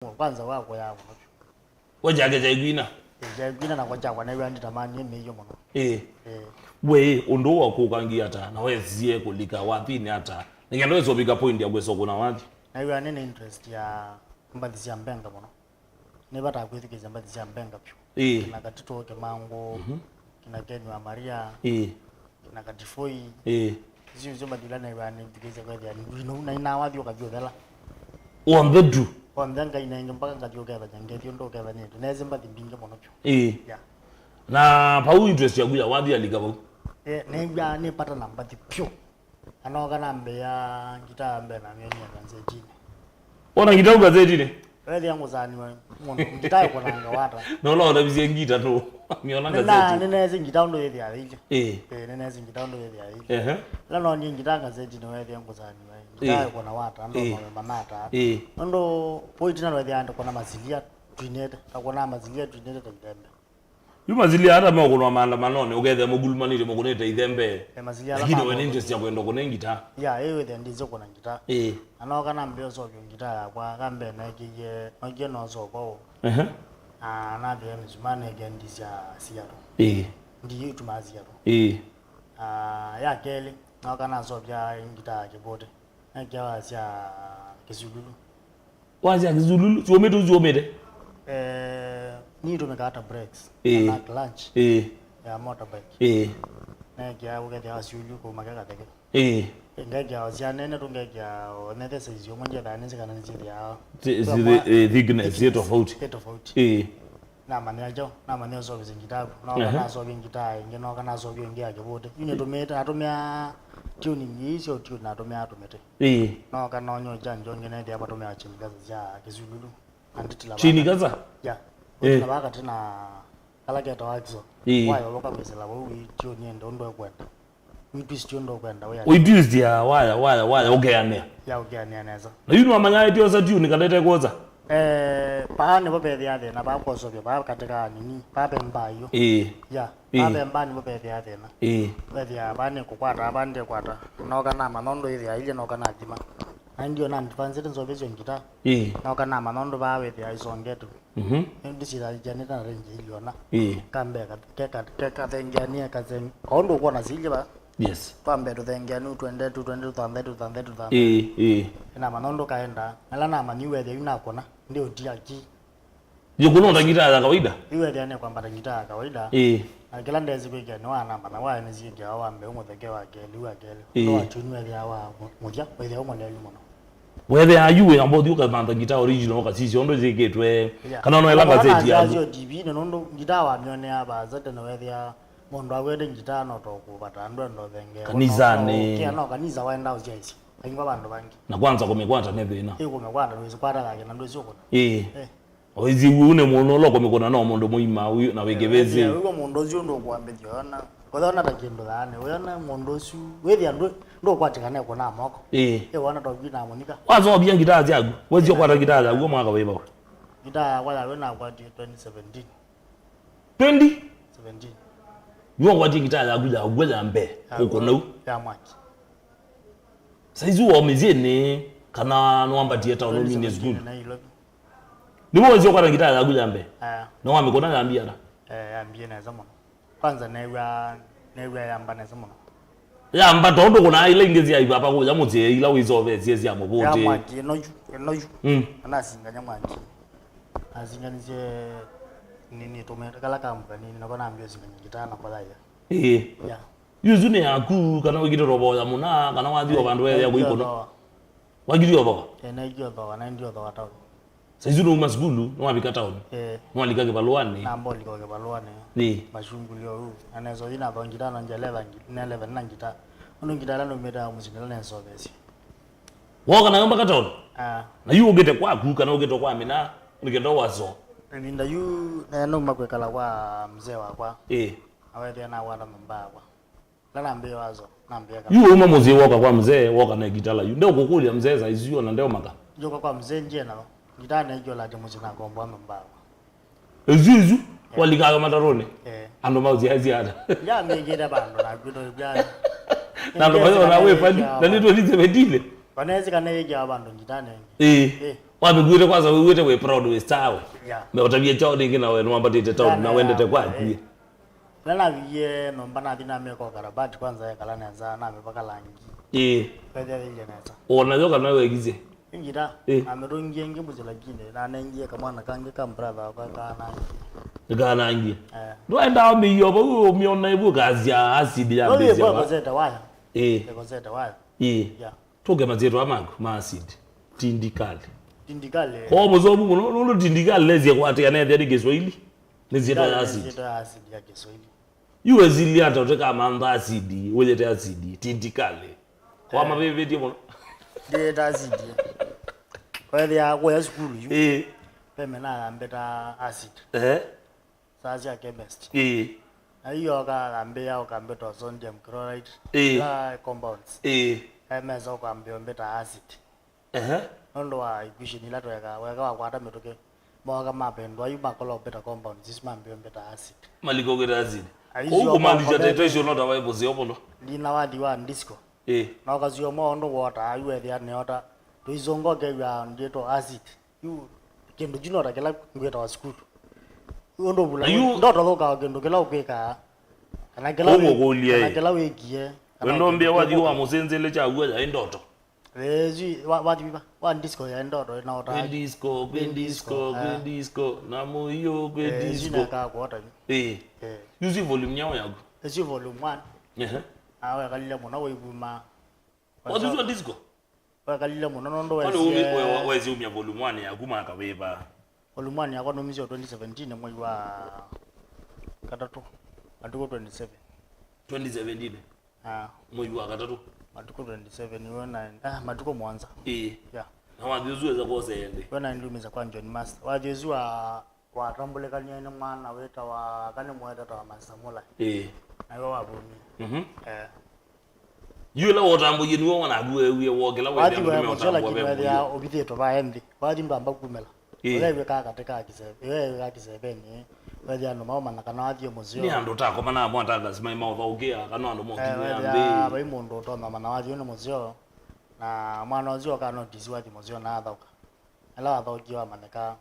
kwanza wako yabo wajake jaigwina jaigwina na kwacha na yandi tamani meyo mono we ondo wakukangi hata na wezie kulika wapi ni hata ngendo ezo big point ya kweso kuna wapi na yo anene interest ya mbadisi ya mbenga mono ne bata kwithikeza mbadisi ya mbenga pyo na katito ke mango kina Kenwa wa Maria kina katifoi zizo badilana yane ndikeza kwa ya ndino na ina wathi okavyodela wambedu wambenga ina mpaka ngatyoka bajangethio ndoka bane neze mbadi mbinge mono pyo na pau interest ya kuya wathi alika pau ne ne pata namba pyo anoka nambe ya ngita mbe na myoni ya gazeti ona ngita gazeti ne wewe yangu zani wewe ngita yuko nanga wata no lo bizie ngita to myona gazeti na nene ngita ndo yethi alije nene ngita ndo yethi alije la no ngita gazeti ne wewe yangu zani wewe ngita yuko na wata ndo manata ndo point na wewe ando kona mazilia twinete takona mazilia twinete takidembe Yumazili hata mwa kuna maandamano ugethe mugulumanire mukunete ithembe mazilia lakini wewe interest ya kwenda kuna ngita ewe the ndizo kuna ngita anoka nambe so byo ngita yakwa kambe na kiye oje no so ko na byo mzumane gendisya siyaro ndi tumaziyaro ya keli noka na so bya ngita kibote akya sya kizululu wazia kizululu zuomete zuomete ni tumekata breaks na lunch ya motorbike na kya ukete asulu ko magaka teke ngajya wasiane tungajya onete sizo mwenje dani sikana nzidi ya thickness yeto tofauti na manager na manager so bizingitabu na so bingita ngeno kana so bingi akibote ine tumeta atumia tuning hizo tune na tumia tumete no kana onyo janjo ngene ndi abatumia chimikaza ya kizululu anditila chini kaza na baka tena kala keta wakizo wayo loka bezela wewe tune ndo kwenda twist ndo kwenda we twist ya waya ogeane ya ogeane neza na yunu amanya itio za tune kalete koza paane bobethe yathe na bakoso byo bakatika nini babe mbayo babe mbani bobethe yathe na bethe abane kukwata abande kwata noka na manondo ile ile noka na jima ndio na advance nzo bezo ngita noka na manondo bawe the isongeto ndisira janeta na range iliona kambe keka thengania kazen kondo kwa na zile ba yes pambe to thengania 20 na manondo kaenda ala na maniwe the unakona ndio tiaki yuko ndo ngita ya kawaida iwe the ane kwamba ngita ya kawaida akila ndezi kwike no anamba na wa nezi ndia wa mbe umutheke wa keliwa keli ndo achunwe the wa mudia we the omole yumo whether are you about you can banda guitar original ka sisi ondo ziketwe kana no elanga zeti ya yo tv no guitar wa myone aba zate no whether mondo agwede guitar no to ku batando ndo thenge kanizane kiano kaniza waenda ujaisi ainga bandu bangi na kwanza kumekwata nebena kumekwata no isikwata kake na ndo siko oizi une muno loko mekona no mondo muima uyu na wegebezi uyo mondo zio ndo kwambethio na kodona takindo thane uyona mondo su wethi andu ndo kwatikane kona moko wana to bina monika wazo obia guitar zagu wezi kwata guitar zagu mwaka weba guitar wala wena kwa 2017 2017 yo kwati guitar zagu ya gwela mbe uko no ya mwaki saizu wa mezene kana no amba dieta no mines good ni wezi kwata guitar zagu ya mbe no amekona ngambia na ambie na zamana kwanza newa yamba na zamana yamba todo kuna ile ngezi ya ibaba ko yamuze ila wizove zezi ya mobote ya mwaki no anasinga nyamwaki azinganize nini tometa kala kamba nini nakona ambio zinga ngitana kwa ya yuzune yaku kana wigito robo ya muna kana wathi obandu ya kuikono wagiri obo na igio do na ndio do watawo saizu no masgulu no wabika town no alika ke balwani na mboli ko ke balwani mashungulio huu anazo ina bangitana nje 11 na ngita ono ngitala no meta muzikala na sobesi woka na mbaka town na yu ugete kwa kuka na ugete kwa mina ugete wazo ninda yu na no makwekala kwa mzee wakwa awethe na wana mbakwa lala mbe wazo na mbe ka yu uma muzee woka kwa mzee woka na gitala yu ndio kukulia mzee za izio na ndio maka joka kwa mzee nje na ngitana hiyo la jamu zina kombo mbakwa ezizu walikaga matarone ando mauzi haziada ya mengera bando na kudo bya na ndo bayo na we fadi na nito lize bedile wanaweza kana yeye abantu ngitane Wamegwire kwanza wewe we proud we star. Yeah. Meotabia chao dingi na wewe nomba tete town na wende te kwa. Lana viye nomba na dina meko karabati kwanza ya kalana za na mepaka langi. Pede ile neta. Ona yoka na wewe gize. Ingira amerungi ngi muzila gine na nengie kama na kange kam brother kwa kana. Gana ngi. Ndo enda mi yoba umiona ibu kazi ya acid ya bezi. Wewe kozeta waya. Kozeta waya. Yeah. Toge mazeto amangu ma acid. Tindikali. Tindikale. Ko muzobu no tindikali lezi kwati yanethe ya Kiswahili. Lezi ya acid. Lezi ya acid ya Kiswahili. Iwe zili hata uteka manda acid, wejete acid, tindikali. Kwa mabebe ndio de acid. Kwa ya school yu. Peme na ambeta acid. Sasa chemist. Na hiyo kaambe yao kambeto sodium chloride. Compounds. Mezo kaambe ambeta acid. Ndo wa equation ila to weka wakwata metoke. Mwaga mapendo ayu makolo beta compounds zisimambe ambeta acid. Maliko geta acid. Huko mandija tetation not away bozi opolo. Ndina wadi wa ndisco. Na kaziyo mo ndo water ayu ethia ne ota. Tuizongo ke ya ndieto acid. Yu kendo jino ra kela ngweta wa school. Ndo bula. Ndo toka kendo kela ukeka. Kana kela wekie. Wendo mbia wadi wa muzenzele cha uwe ya ndoto. Wadi biba. Wa ndisco ya ndoto na ota. Gwendisco. Na moyo gwendisco. Jina ka kwata. Yuzi volume nyawo yago. Ezi volume 1. Awe kalile mona weibuma. What is disco? Kalile mona ndo wezi umya volume 1 yakuma akaweba. Volume 1 yako nomisi 2017 mwezi wa katatu. Matuko 27. 2017. Mwezi wa katatu. Matuko 27 wona matuko mwanza. Yeah. Na wadhizu za kose yende. Wona ndumeza kwa John Master. Wadhizu wa tambulekanye ne mwana weta wa kane mweta ta Master Mola. Ayo wabuni. Yula wotambo yinu wana abuwe wiye wogela wede amwe otambo webe ya obithito baendi wadi mbamba kumela wewe kaka teka kisebe wewe kisebe ni wede ano mama na kana adio muzio ni ando tako mana amo atanga sima ima ogea kana ando moki ya bai mundo to mama na adio no muzio na mwana ozio kana disiwadi muzio na athauka ala athauki wa maneka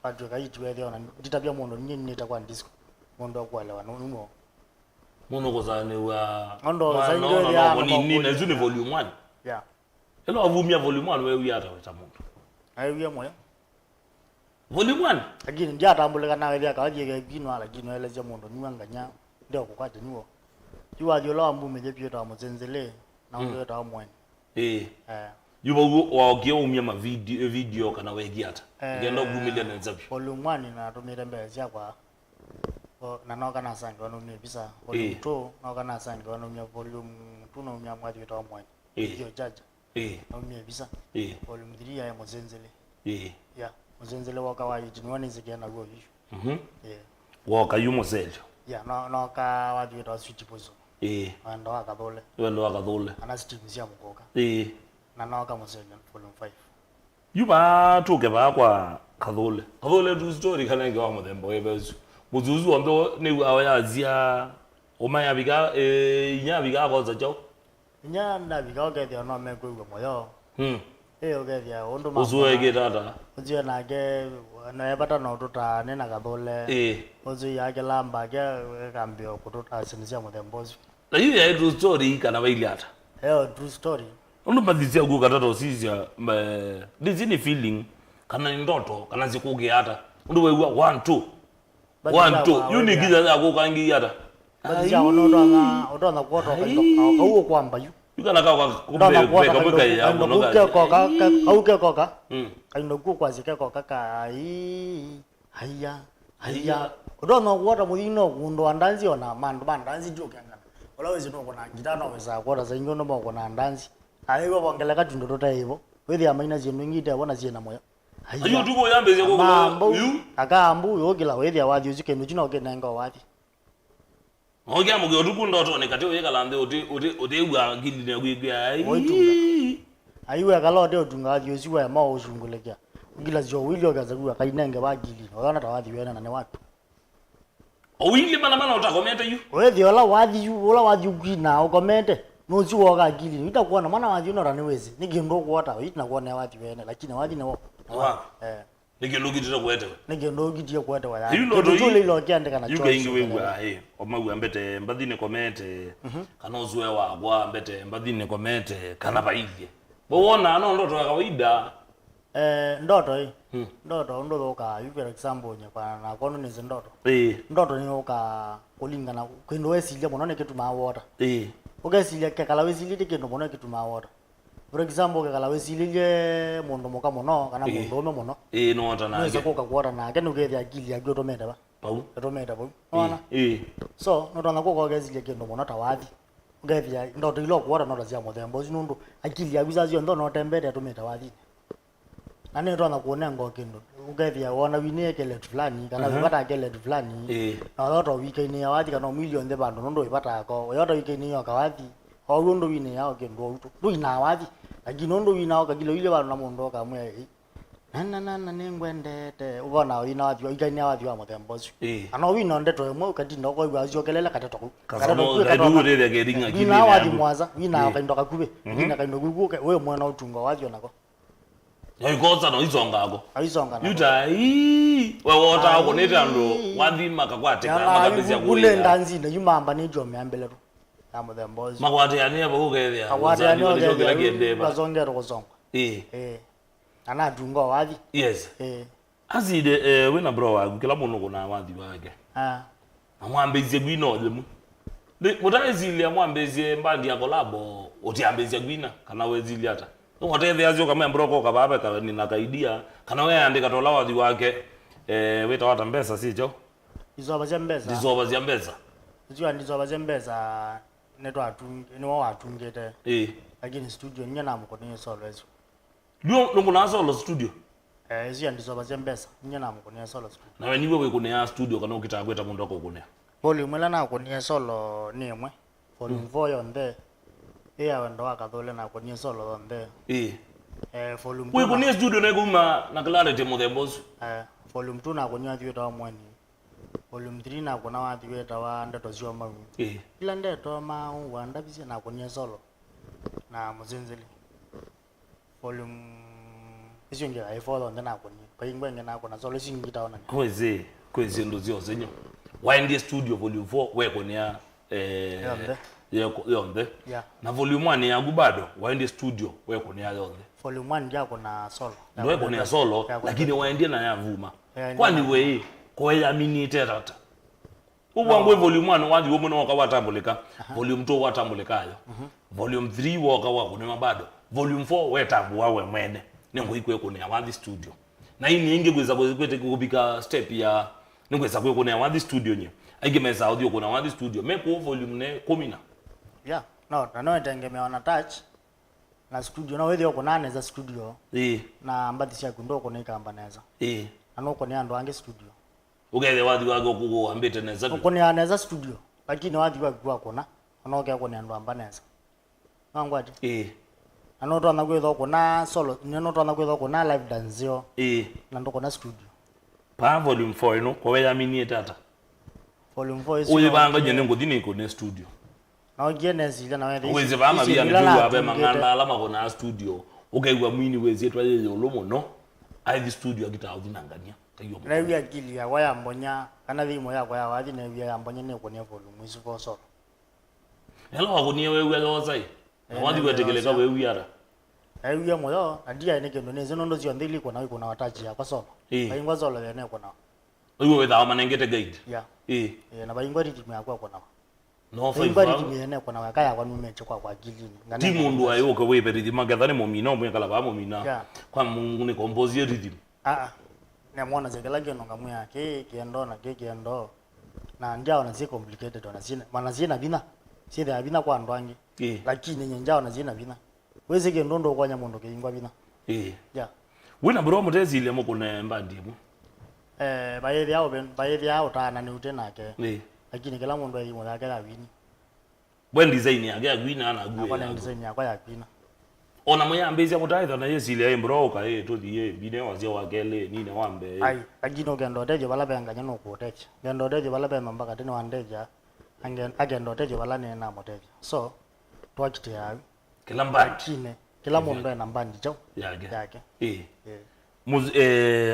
patu kaitu wede ona nditabia mundo nyinyi takwa disco mundo kwalewa nuno mono kozane wa ndo zaidi ya nini na zune volume 1 hello avumia volume 1 wewe yata weta muntu ayo moyo volume 1 agini ndia tambuleka na wewe akaje gino ala gino eleze muntu niwanganya ndio kukwate niwo yuwa yo lo mbu meje pio ta muzenzele na ndo ta mwana yuba waogie umia ma video kana wegi hata ngenda gumile na nzapi volume 1 na tumira mbele kwa na noka na sangi wanomia bisa volume 2 noka na sangi wanomia volume 2 na umia mwadi weta mwana hiyo jaja nomia bisa volume 3 ya muzenzele muzenzele waka wa yitini zikena go hisho waka yumo seljo noka wadi weta switch pozo ndo akathole ana steam sia mukoka na noka muzenzele volume 5 yuba tuke ba kwa kathole tu story kana ngewa muthemba webezu muzuzu ambe ne awayazia omaya biga inya koza chao inya na biga ogethia no mekwe moyo ogethia undu ma uzuege tata uzio na ge na ebata no tuta ne na kathole uzu ya ge lamba ge kambio kututa sinisia muthembozi na hiyo ya true story kana baili hata true story undu madhisia guka tata usizia dizini feeling kana ndoto kana zikuge hata undu wewa 1 2 yuni giza yako kangi hata basi ya onondo kuoto kauo kwamba yukana kwa kumbe kama ya unoga koka auke koka kaino kwa zike koka kai haya odono kuota muino gundo andanzi ona mandu bandanzi jokanga wala wezi no kona ngitano weza kuota za ingono mo kona andanzi ayo bongeleka tundo tota hivyo wewe ya maina zinu ngite bona zina moyo ayo tuko yambe zeko ko akambu yogila wewe wathi uzike nujino ogenanga wathi ogia muge otuku ndoto ne kate oyeka lande ode ugwa gili ne gwigwa ai ayiwe kalode otunga wathi uziwa ma ozungulekea ugila zio wili ogazagua kainenge bagili ogana tawathi wena na ne watu owili mana utakomete yu wewe ola wathi ugina ukomete nuzi woga gili itakuona mana wathi unora ni wezi nigindo kuota ita kuona wathi wena lakini wathi ne Wa. Nikilugitira kwete. Nikilugitira kwete wa ya. You know do you lo kiandika na choice. You going wewe omagu ambete mbadine komete kana uzwe wa ambete mbadine komete kana baidye. Bona ano ndoto ya kawaida. Ndoto hii. Ndoto ka you for example nyakwa na kono ni ndoto. Ndoto ni oka kulingana kwendo wesilia monone kitu mawota. Ukesilia kekala wesilia kindu monone kitu mawota. For example kekala wesilia mundu moka mono kana mundu ome mono. No ota na. Nisa koka kuota na kenu gethi akili ya gyoto meta ba. Pau. Tometa pau. Ona. So ndoto na koka wesilia kindu mono tawathi. Ugethi ndoto ilo kuota ndoto cia muthembo nundu akili ya bizazi ndo no tembere tometa wathi. Nani ndo anakuonea ngo kindu ugethia wona wineke let fulani kana wipata ke let fulani na watu wikaini ya wathi kana milioni de bando ndo ipata ko watu wikaini ya kawathi au ndo wine yao kindu utu ndo ina wathi lakini ndo wina ka kilo ile bando na mundo ka mwe nana nengwendete ubona wina wathi wikaini ya wathi wa muthembo cu ana wina ndeto mwe kati ndo ko ibazio kelela kateto ku kadu rede ke ringa kini wina wathi mwaza wina ka ndo kakube wina ka ndo kuguke we mwana utunga wathi onako Yaikoza no izongako. Aizonga. Yuta wewe ota ko netando wathima kakwate kana makapezi ya kule ndanzi ne yumamba ne jome ambelero. Amo the boys. Makwate yani abo kugethia. Makwate yani ogela kiendeba. Bazongera kozonga. Ana dungo wathi. Yes. Azide wina bro wa kila mundu kuna wathi wake. Amwambezie gwino lemu. Mutaezilia mwambezie mbandi ya kolabo otiambezie gwina kana wezilia ata. Ngote azio kama mbroko kababa ka nina kaidia kana wewe andika tola wathi wake weta wata mbesa sicho izoba zembeza ndizoba zembeza neto atunge ni wa atungete lakini studio nyana mukoni solo ezo ndio na solo studio zia ndizoba zembeza nyana mukoni solo studio na wewe niwe kune studio kana ukitakweta mundu wako kune volume la na kuni solo nimwe volume 4 yonde wendo wakathole na kuni solo onde volume we kuni studio na kuma na clarity muthembozu volume 2 na kuni athiweta wa mwani volume 3 na kuna wathiweta wa ndeto cio mau ila ndeto mau wanda bisi na kuni solo na muzinzili volume isinge ai follow ndena kuni paingwe ngena kuna solo singita ona kwezi ndo zio zenyo waende studio volume 4 we kuni yonde na volume 1 yangu bado waende studio we kuni yonde volume 1 yako na solo ndio kuni ya solo lakini waende na yavuma kwani we ko ya minite tata ubangwe volume 1 wanzi womo no wakawatambulika volume 2 watambulikayo volume 3 woka wako ni mabado volume 4 wetambu wawe mwene nengo ikwe kuni ya wathi studio na hii ni inge kweza kwete kubika step ya ningweza kwe kuni ya wathi studio nye aigemeza audio kuna wathi studio meko volume ne 10 no ndengemewa na touch na studio na wewe uko nane za studio na mbathi cia kundo ko nikamba neza anoko ni ando ange studio ugele wathi wako kuambete neza uko ni aneza studio lakini wathi wako kona anoke ko ni ando amba neza ngwati anoto na gwetho kona solo nyoto na gwetho kona live dance yo na ndoko na studio pa volume 4 ino ko we amini tata volume 4 is uye banga nyene ngothini ko ne studio na genesi na wewe uweze bama bia ni abe mangana alama kona studio ukaigwa mwini wezi twa yeye olomo no ai studio agita udinangania kayo na wewe akili ya waya mbonya kana thimo yako ya wathi na wewe ambonya ne ko ne volume is for solo hello agonie wewe lozai na wathi wetekeleka wewe yara aiwe moyo adia ne kendo ne zino ndo zio ndili ko na iko na watachi ya kwa solo baingwa solo ya ne ko na wewe wetha manengete guide na baingwa rhythm yako ko na no fa ne ko na wakaya kwa numeche kwa gilini timu ndo ayo ko we rhythm magathane momina omwe kala ba momina kwa mungu ne compose rhythm ne mwana zekela keno ngamwe yake kiendo na kiendo na njao na zi complicated ona zina mana zina bina sithe abina kwa ndwangi lakini njao na zina bina wezi kiendo ndo kwa nyamondo keingwa bina wina bro mutezile mo kuna mbandi mo bayethi yao tana ni utenake lakini kila mundu ayi mutha kala wini when design yake agwina na agwe kwa design yako ya gwina ona moya mbezi ya mutaitha na yesile mbroka tuthie bine wazia wakele nine wambe lakini ogendo teje bala benga nyano ko teje gendo teje bala bema mpaka tene wandeja agendo teje bala ne na moteje so twakite ya kila mbandi kila mundu ana mbandi chao yake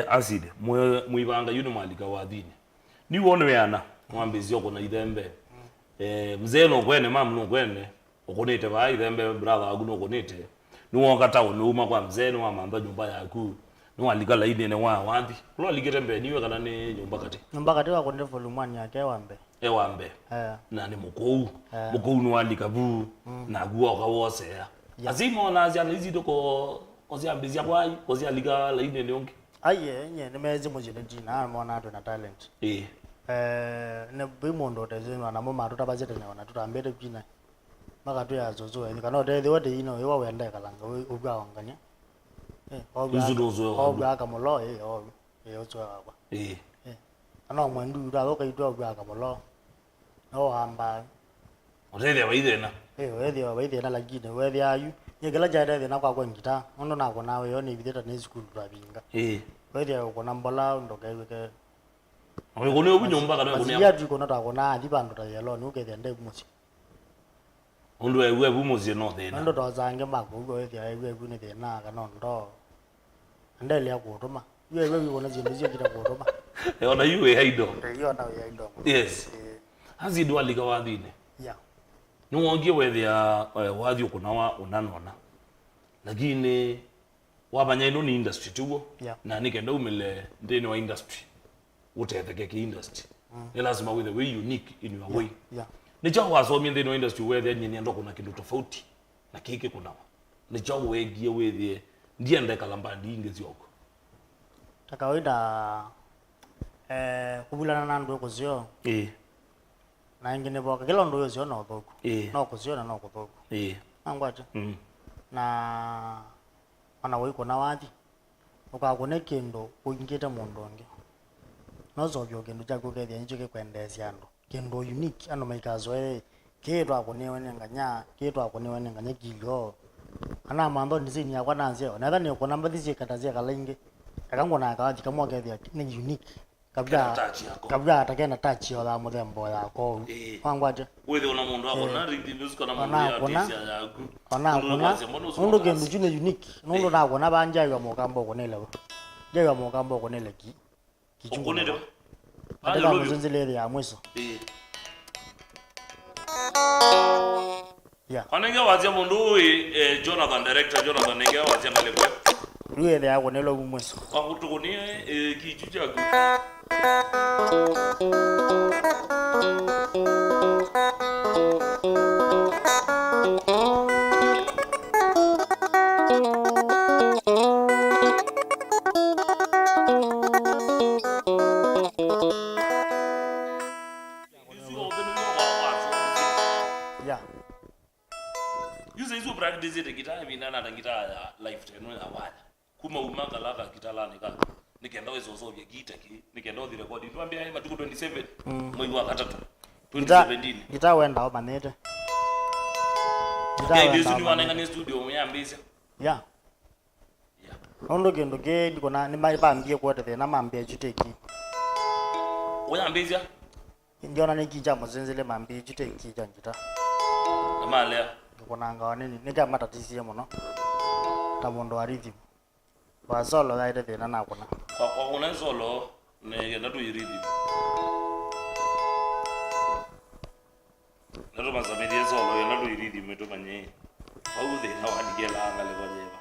acid muibanga yuni malika wathini ni wone yana mwambizio kuna ithembe mzee no kwene mam no kwene ukonete ba ithembe brother agu no konete ni wonga tawo ni uma kwa mzee no amamba nyumba yaku no alika laini ne wathi lo alikete mbe niwe kana ni nyumba kati wako ndi volume 1 yake wambe na ni mukou no alika bu na guo ka wose ya azimo na azia hizi doko oziambizia kwai ozialika laini ne onke aye nye nimezi mujine jina mwana ndo na talent ne bimondo tezino na mama tutabazete ne wana tutambere pina maka tu ya zozo ni kana de wote ino yo wenda kalanga ubwa wanganya obwa kamulo ozo kwa ana mwandu da ko kaitwa ubwa kamulo no hamba othe baidena baidena lakini wethi ayu yegala jade na kwa ngita ondo na kona we oni bideta ne school twabinga wethi ko nambola ndo kaiweke oyo kone obunyomba kana kone ya tu kona ta kona adi bando ta yelo ni ukethe nde musi ondo ewe bumuzi no thena ondo to zange mago wethi ewe bune thena kana ndo ndele ya kutuma yewe wona zinezio kita kutuma ona yue haido yes hazidu alika wathine nuongie wethia wathi ukuna wa unanona lakini wabanya ino ni industry tuo na nikenda umile ndeni wa industry utetheke ki industry ni lazima with the way unique in your way ni chawa wasomie ndeni wa industry wethia nyini ndo kuna kindu tofauti na kiki kuna ni chawa wegie wethie ndiye ndeka lamba ndinge zioko takawaida kubulana na ndo kuzio na ingine boka kila ndo yozio na uthuku no kuzio na no kuthuku angwaje na ana wiko na wathi ukakune kindu uingite mundu onge no zobyo kindu chako kethia njuke kwendesia ndo kindu unique ano maikazo kitwa kunewe nganya kitwa kunewe nganya kilio ana mando ndizini yakwa nanzio na thani uko namba thisi katazia kalingi akangona akawathi kamwa kethia ni unique kabla atakena touch yola muthembo yako wangwaje wewe una mundu wako na rhythm music na mundu ya tisia yaku mundu gendu june unique mundu nako na banja yo mokambo konele jeyo mokambo konele kichungu konele alo mzunzile ya mweso anenge wazia mundu Jonathan director Jonathan nenge wazia ngalekwe ruele ya konelo mweso kwa kutukunie kichu chako practice it guitar mina na guitar ya life teno ya wala kuma umaka laka kitalani ka nikenda wezo zo vya guitar ki nikenda the record tuambia hii matuko 27 mwezi wa 3 2017 guitar wenda au manete guitar ndio ni wananga studio muyambisa ondo kendo ke ndikona ni mai bambie kwa tete na mambie chiteki uyambisa ndio na nikija muzenzele mambie chiteki janjita amalea kunanga wanini nika matatizie muno ta mundu wa rhythm wa solo gaide thina na kuna kwa una solo ne ndatu rhythm ndatu mazamedi solo ndatu rhythm meto manye au thina wa nigela ngale kwa jeba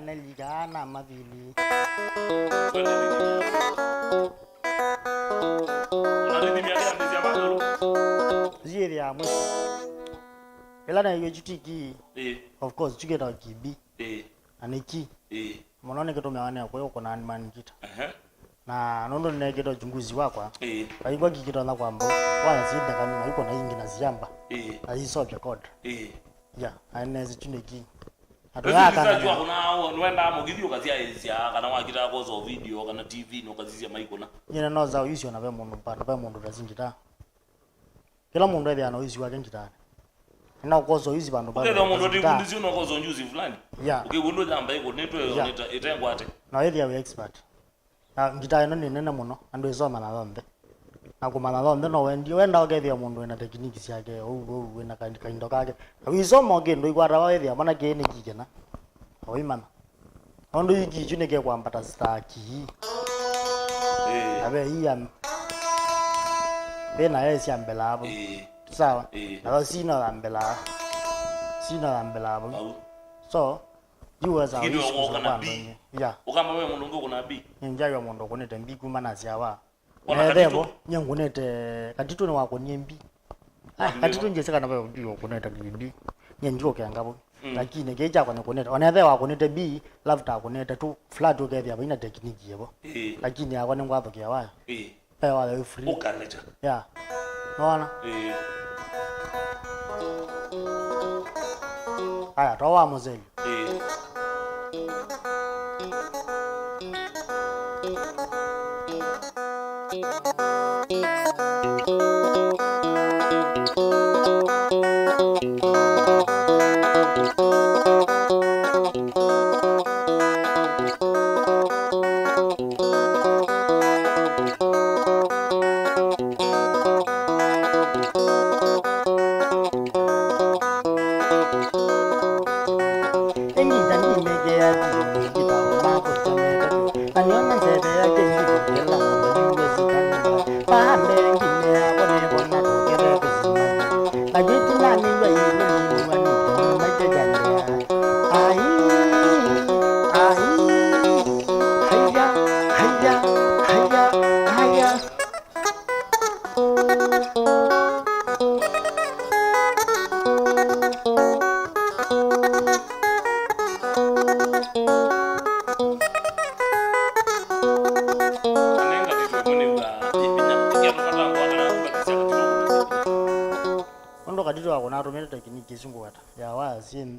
Ligana mavili ziri ya mweso ila na hiyo jutiki of course chuketa kibi aniki Mwanone kitu mewane kwa hiyo kuna animan kita. Na nondo ne kitu chunguzi wako. Kaigwa kikito na kwambo. Wala sida kama yuko na ingi na ziamba. Na hizo vya code. Ya, anaweza chune ki. Ataka kuna wenda mugithi ukazia ezia kana wakita kozo video kana TV no kazizia maikona. Nyina no za uyisi ona mundu pa mundu razingita. Kila mundu ebe ana uyisi wake ngitani. Na kozo uyisi bandu ba. Kila mundu ndikundizi no kozo nyuzi fulani. Ukibundo jamba iko neto itengwa ate. Na wewe ya expert. Na ngitani no nene muno ando izoma na lombe. Na kumana lombe no wenda ogethia mundu ena technique ciake ou wena kaindo kake. Wisoma ogendo igwara wethia mana ke ni kigena. Oimana. Ondo iki chune ke kwambata staki. Abe iya. Bena yesi ambela hapo. Sawa. Na sina lambela. Sina lambela hapo. So, you as a yeah. Ukamba wewe mundu ngo kuna bi. Njayo mundu kunete mbi kumana ziawa. Ndebo nyangunete katitu ni wako nyembi. Katitu nje saka na wewe ndio kuneta bi. Nyenjiko kyangabo. Lakini keja kwa kuneta. Onethe wako nete bi, lafta kuneta tu flat ukethia baina technique yebo. Lakini akwa ningwa apokia waya. Wala free. Ukaleta. Yeah. Naona? Haya, toa mozeli.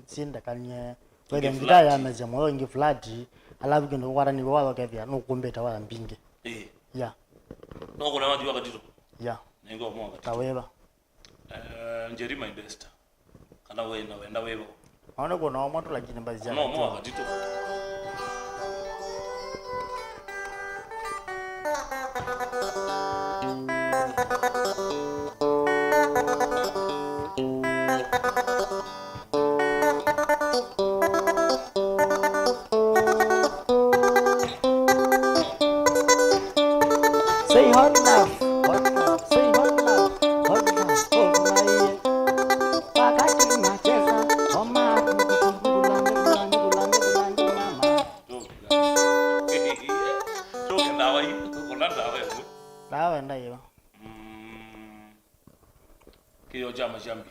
Sinda kanye wede ngita ya meze moyo ngi flat alafu kino kwara ni wala kevya no kumbeta wala mbinge ya no kuna watu wakatito ya ningo mo wakatito taweba njeri my best kana wenda webo aona kuna watu lakini bazi no mo wakatito Say hot love, say hot love, oh my. Wakati nacheza, oh my. Toka dawa hii, kuna dawa hiyo. Dawa ndio hiyo. Kiyo jama jambi.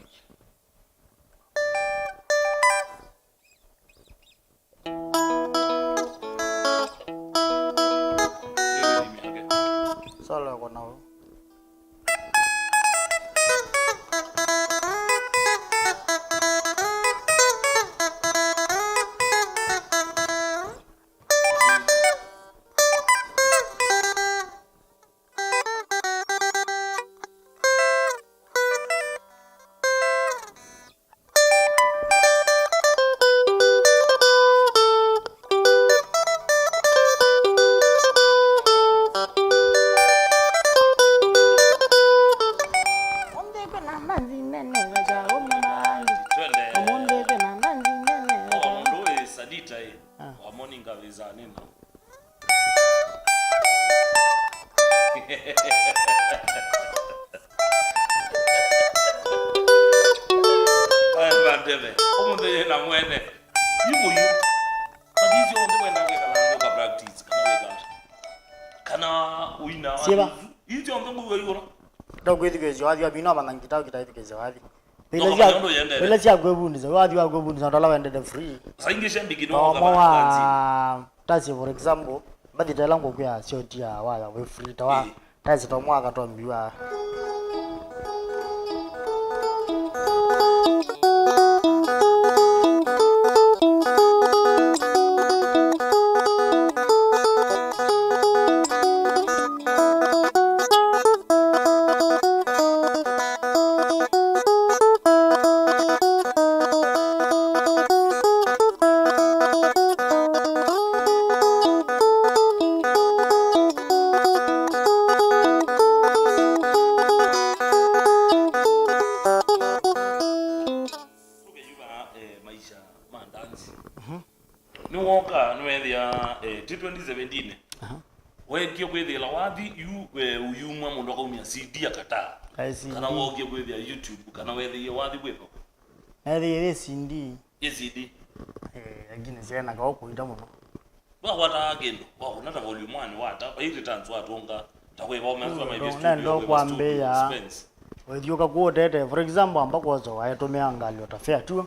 Solo con nó. Siapa? Itu yang tunggu kali orang. Dah gue tiga jawab dia bina mana kita itu ke jawab. Bila siap gue bunuh, jawab dia gue bunuh, soalnya lawan dia free. Saya ingin saya bikin orang. tazi for example badi talango kwa sio dia wala we free tawa tazi to mwaka to mbiwa ni woka nwethia 2017 wekie kwithila wathi uyumwa mundu akaumia CD akata kana wokie kwithia YouTube kana wethie wathi gwipo ethi CD agine sena ka okuita muno wata kindu nata volume 1 wata 8 tons watonga takwiva meswa my best ndo kwambia wethiuka kuotete for example ambakwozo ayetumia ngalio ta fair tu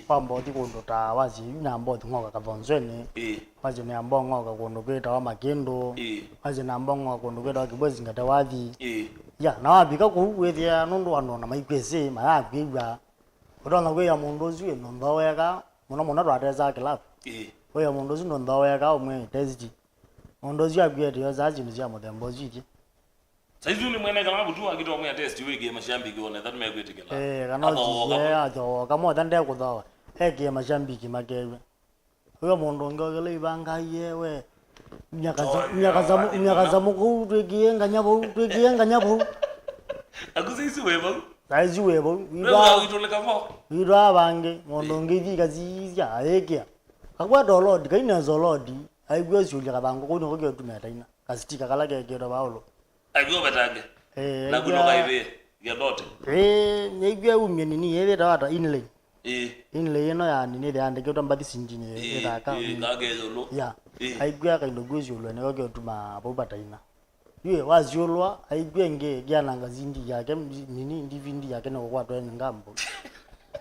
pambo thi kundu ta wazi na mbothi ngoka kathonzweni wazi ni ambao ngoka kundu kwita wa makindu wazi na ambao ngoka kundu kwita wa kibwezi ngata wathi ya na wabika ku wethia nundu anona maikwese mayakwigwa udona kweya mundu zwe ndo weka muno twateza club kweya mundu zwe ndo weka omwe test mundu zwe agwete yo zazi ndi ya muthembo zwe saizu ni mwene kama butu akitoa mwe test wiki mashambiki ona that me kwetikela kana ziya ajo kama thande kuthawa eke mashambiki makewe uyo mundu ngogele ibanga yewe nyakaza muku twekienga nyabo akuzisu webo saizu webo ira bange mundu ngithi kazizya ayekia akwa download kaina zolodi aigwe zuli kabango kuno kokyo tumetaina kastika kala kekero baulo aigwe batage na kunoka ibe ya dote aigwe umye nini yebe tawata inlay ino ya nini de ande kyo mbati sinjini ira ka kagezolo ya aigwe ka indogwezi ulo ne kokyo tuma bobataina yue waziolwa aigwe nge gyananga zindi yake nini ndivindi yake no kwatwa ngambo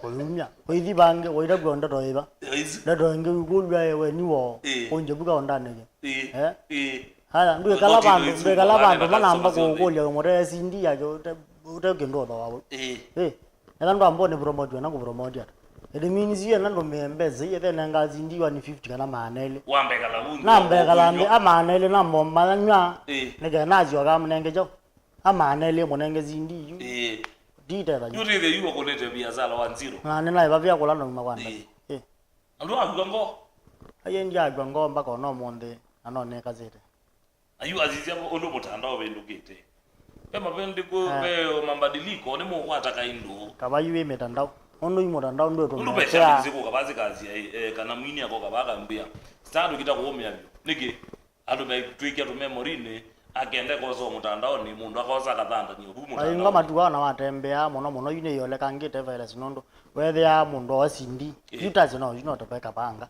oyumya oyithi bange oira gwonda toiba ndato nge ukulwa yewe niwo onje buka ondanege hala nduye kala bandu manamba kukulya umore sindi yake utekendo wawo ndo ambone promote na ku promote ata it means you ndo membeze yethe nanga zindi 150 kana manele wambekala bundu nambekala mbe amanele nambo malanywa nege nazi wakamnenge jo amanele monenge zindi yu dita da yuri the you okolete biazala 10 na nena ibavya kulanda makwanda ando agongo ayendi agongo mpaka no monde anone kazete ayu azizia olo mutandao bendukite pema bendi ko be mambadiliko ni mu kwataka indo kabayu emetandao ono imotandao ndo to ndo besha ziko kabazi kazi kana mwini yako kabaka mbia stando kita kuomya byo niki ado be tweakia to memory ne agende kozo mutandao ni mundu akoza kathanda ni humu mutandao ayinga matuana watembea mono yune yole kangite virus nondo wethia mundu wasindi yutazi no you know to peka panga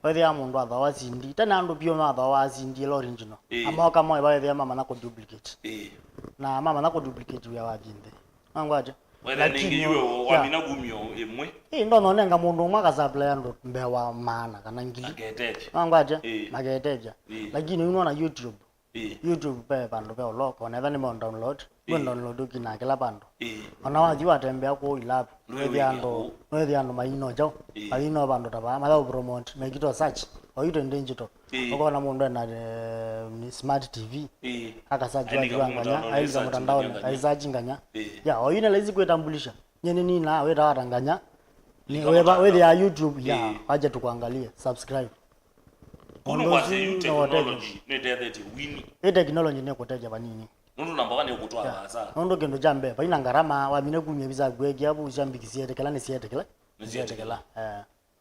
wethia mundu atha wasindi tena andu pio ma atha wasindi lo original amoka mo wethia mama na ko duplicate na mama na ko duplicate ya wajinde angwaje whether ningi yuwe wamina gumyo emwe ndo nonenga mundu umwe akasupply ndo mbewa maana kana ngili ageteje angwaje mageteja lakini unaona YouTube pe bandu pe oloko na thani mo download ukina kila bandu ona wathi watembea ko ilap wethi ando maino jo aino bandu taba matha promote mekito search oito digital okona mundu na ni smart TV akasajwa nganya aiza mtandao aizaji nganya ya oine lezi kwetambulisha nyene ni na weta watanganya ni wethi ya YouTube ya aje tukuangalie subscribe kuno kwase you technology ne detete wini technology ne koteja banini nundu namba wane kutwa basa nundu kendo jambe baina ngarama wamine kunye biza gwegi abu jambikisiete kala ne siete kala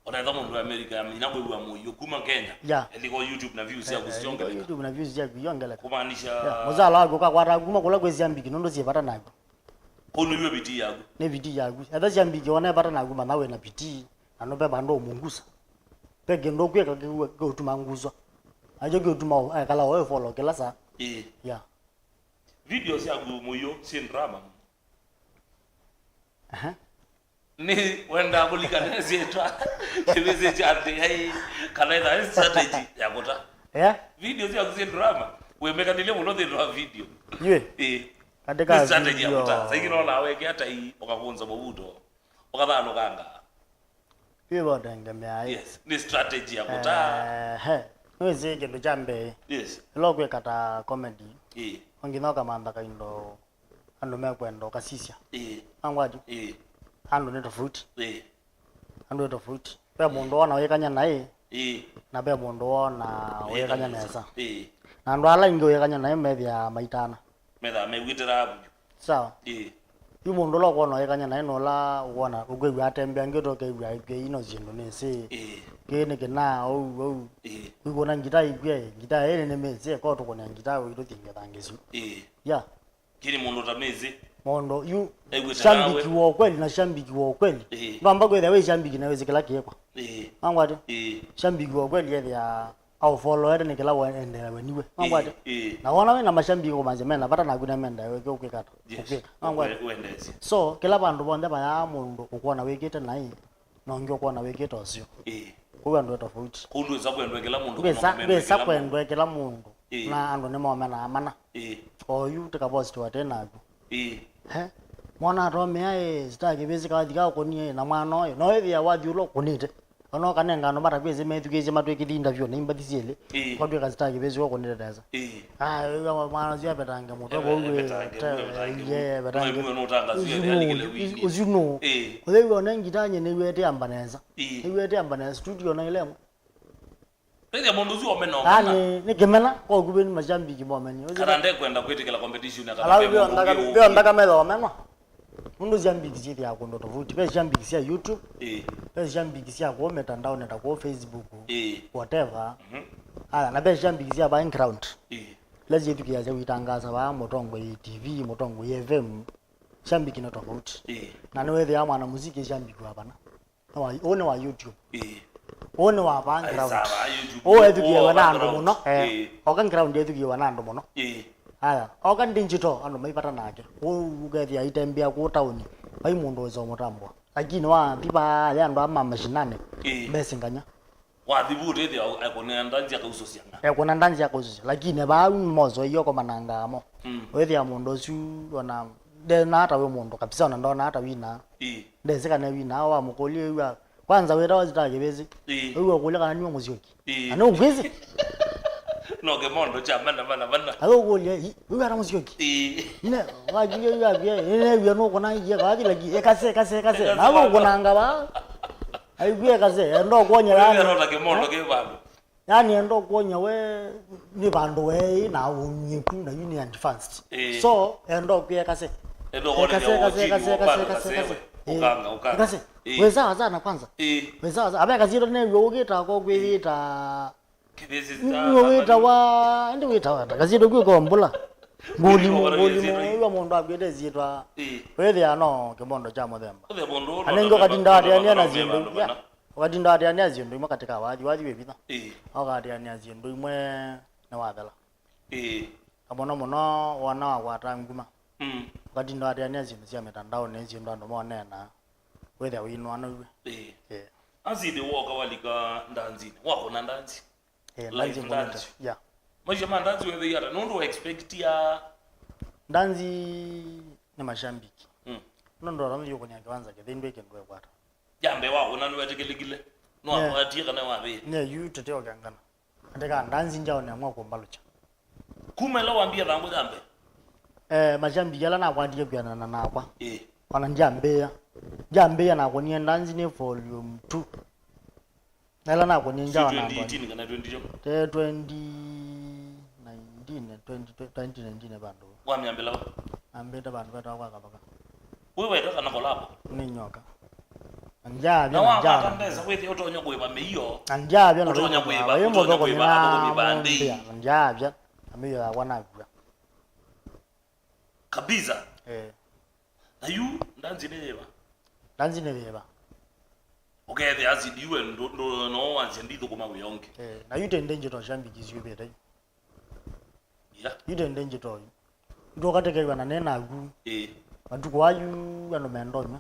ona ndo mundu America amina kwewa moyo kuma Kenya eliko YouTube na views ya kusiongela YouTube na views ya kuyongela kumaanisha muzala wako kwakwata kuma kula kwezi jambiki nundu sipata nako kono yo biti yago ne biti yago ata jambiki ona pata nako manawe na biti anope bando mungusa pege ndo kweka ke utuma nguzwa ajo ke utuma akala oyo follow kila saa ya videos ya moyo sin drama ni wenda kulika nezi etwa kibisi chande hai kana ida strategy ya kota Video zi akuzi drama. Wemeka nile muno the video. Ywe. Katika strategy ya kuta. Saiki naona aweke hata hii okakunza bobudo. Okathano kanga. Ywe ngemea. Yes, ni strategy ya kuta. Nwezi kindu jambe. Yes. Logwe kata comedy. Onginoka mandaka indo ando mekwendo kasisya. Angwadi. Ando neto fruit. Ando neto fruit. Pe mundu ona wekanya nae. Na be mundu ona wekanya nesa. Na ando ala ingo wekanya nae methia maitana. Metha megwitira abu. Sawa. Yu mundu lo kona wekanya nae no la wona ugwe atembea ngito ke bya ke ino zindu nese. Kene kena au. Wigona ngita igwe ngita ene nemeze ko to kona ngita we to tinga tangesu. Ya. Kini mundu tamezi. Mondo yu shambiki wa kweli na shambiki wa kweli. Bamba kwenda we shambiki na wezi kila kiekwa. Mangwade. Shambiki wa kweli ya au follow ere ni kila waende weniwe. Mangwade. Na wana we na mashambiki ko manje mena pata na kuna menda we ke kata. Okay. Mangwade. So kila bandu bonde ba mundu ukona wekete nai. Na ngyo kwa na wekete osio. Kuwa ndo tofauti. Kundu za kwendwe kila mundu. Besa kwendwe kila mundu. Na ando ne mo mena amana. Oyu tekabosti watena. Mwana rome ae sitaki bezi kathika konie na mwana oyo no ethia wathi ulo kunite ono kanenga no mara kweze methukize matwekithia interview na imbathiciele kwa tweka sitaki bezi ko kunite deza yo mwana cia betanga muto ko we ye betanga no tanga cia yani kile wini uzuno uthewi ona ngitanye ni wete ambaneza ni wete ambaneza studio na ilemo Ndio mundu zi omena. Ni kimena ko kubeni majambiki bomeni. Karande kwenda kwitikila competition ya karabe. Alawe ndaka melo omena. Mundu jambiki zi ya kondo tofauti. Pe jambiki zi ya YouTube. Pe jambiki zi ya kwa mitandao nenda kwa Facebook. Whatever. Na pe jambiki zi ya background. Lezi yetu kiaje kuitangaza ba Motongo TV, Motongo FM. Jambiki na tofauti. Na niwe ya mwana muziki jambiki hapa na. One wa YouTube. One wa background. Edukiye wanando muno. Okan ground edukiye wanando muno. Okan digital ando maipata nake. Ugethi aitembea ku town. Bai mundu ozo mutambwa. Lakini wa tiba yando ama mashinane. Besinganya. Wa thibute thi akone ndanzi akaususianga. Ekona ndanzi akaususia. Lakini ba mozo yoko manangamo. Wethi ya mundu su wana de na hata we mundu kabisa ona ndona hata wina. Ndezeka na wina wa mukolie wa kwanza wera wazitake bezi wewe kule kana niwe muzioki ana ugwezi no ke mondo chama na bana ayo kule wewe ara muzioki ne wajiye ya bia ne bia no kona ye gaji lagi kase na go konanga ba ayo bia kase ndo konya ya wewe ndo ke mondo ke bado yani ndo konya we ni bando we na unyiku na union advanced so ndo kwa kase kase ukanga kase weza azana kwanza weza aza abeka ziro ne yogeta ko kwita kivisi yogeta wa ndi wita wa kaziro kwiko mbula ngoli wa mondo abede zitwa wethe ano kimondo cha muthemba anengo kadinda ati na zindo kadinda ati ani azindo imwe katika wathi webitha okati ani azindo imwe na wathala abono muno wana wa gwata nguma kadinda ati ani azindo cia mitandao ne zindo ando monena wethe wino ano azide woka walika ndanzini wako na ndanzi ndanzi ndanzi yeah maisha mandanzi wethe yata nondo expect ya ndanzi ni mashambiki nondo ramu yuko nya kwanza ke thindwe kendwe kwata jambe wako nanu wetekelikile no atia kana wabe ne yu teteo gangana ndeka ndanzi njao ne amwa kombalucha kumela wambia rangu jambe mashambiki ala na kwandie kuyana na nakwa ona jambe na konie ndanzi ne volume 2 nala na konie njao na 2018 kana 20 2019 bando wamyambela ambeta bandu beta kwa kabaka wewe ndo kana kolabo ni nyoka na wanga ndeza wethi otonya kweba meiyo anjabya otonya kweba yemo ko ni bandi anjabya amiyo wanagwa kabisa ayu ndanzi neba okay the azid you and no one sendito kuma kuyonke na you tendenje to shambikizwe beta you tendenje to ndo katekewa na nena agu matuko wayu ano mendonya